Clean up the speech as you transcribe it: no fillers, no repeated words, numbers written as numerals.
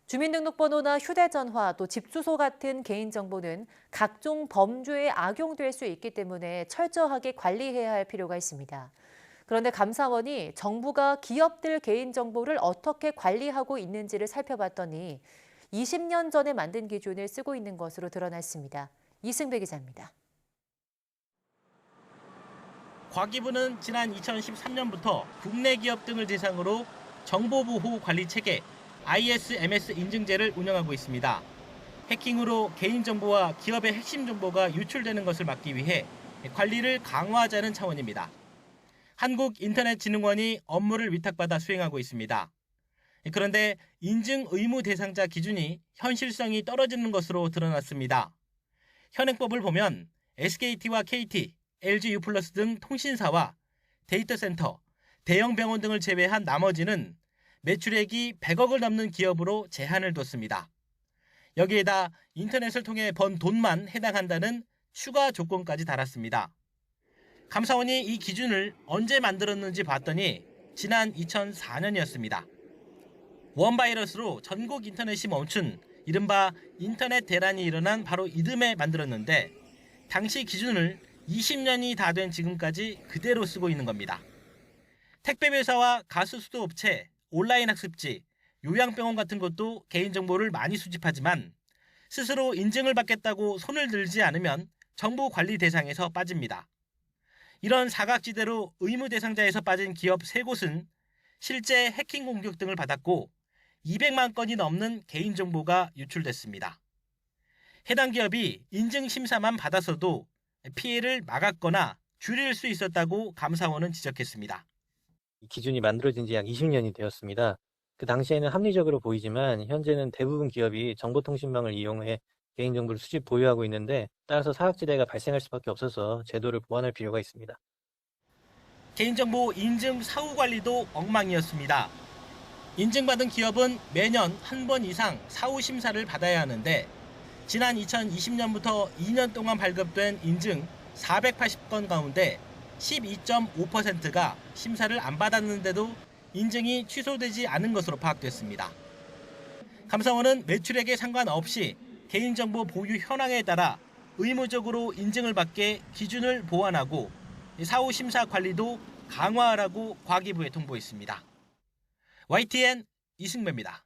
주민등록번호나 휴대전화, 또 집 주소 같은 개인정보는 각종 범죄에 악용될 수 있기 때문에 철저하게 관리해야 할 필요가 있습니다. 그런데 감사원이 정부가 기업들 개인정보를 어떻게 관리하고 있는지를 살펴봤더니 20년 전에 만든 기준을 쓰고 있는 것으로 드러났습니다. 이승배 기자입니다. 과기부는 지난 2013년부터 국내 기업 등을 대상으로 정보보호 관리 체계 ISMS 인증제를 운영하고 있습니다. 해킹으로 개인정보와 기업의 핵심 정보가 유출되는 것을 막기 위해 관리를 강화하자는 차원입니다. 한국인터넷진흥원이 업무를 위탁받아 수행하고 있습니다. 그런데 인증 의무 대상자 기준이 현실성이 떨어지는 것으로 드러났습니다. 현행법을 보면 SKT와 KT, LG U+ 등 통신사와 데이터 센터, 대형 병원 등을 제외한 나머지는 매출액이 100억을 넘는 기업으로 제한을 뒀습니다. 여기에다 인터넷을 통해 번 돈만 해당한다는 추가 조건까지 달았습니다. 감사원이 이 기준을 언제 만들었는지 봤더니 지난 2004년이었습니다. 원바이러스로 전국 인터넷이 멈춘 이른바 인터넷 대란이 일어난 바로 이듬해 만들었는데 당시 기준을 20년이 다 된 지금까지 그대로 쓰고 있는 겁니다. 택배회사와 가스 수도업체, 온라인 학습지, 요양병원 같은 것도 개인정보를 많이 수집하지만 스스로 인증을 받겠다고 손을 들지 않으면 정보 관리 대상에서 빠집니다. 이런 사각지대로 의무 대상자에서 빠진 기업 3곳은 실제 해킹 공격 등을 받았고 200만 건이 넘는 개인정보가 유출됐습니다. 해당 기업이 인증심사만 받았어도 피해를 막았거나 줄일 수 있었다고 감사원은 지적했습니다. 이 기준이 만들어진 지 약 20년이 되었습니다. 그 당시에는 합리적으로 보이지만 현재는 대부분 기업이 정보통신망을 이용해 개인정보를 수집 보유하고 있는데 따라서 사각지대가 발생할 수밖에 없어서 제도를 보완할 필요가 있습니다. 개인정보 인증 사후 관리도 엉망이었습니다. 인증받은 기업은 매년 한 번 이상 사후 심사를 받아야 하는데 지난 2020년부터 2년 동안 발급된 인증 480건 가운데 12.5%가 심사를 안 받았는데도 인증이 취소되지 않은 것으로 파악됐습니다. 감사원은 매출액에 상관없이 개인정보 보유 현황에 따라 의무적으로 인증을 받게 기준을 보완하고 사후 심사 관리도 강화하라고 과기부에 통보했습니다. YTN 이승배입니다.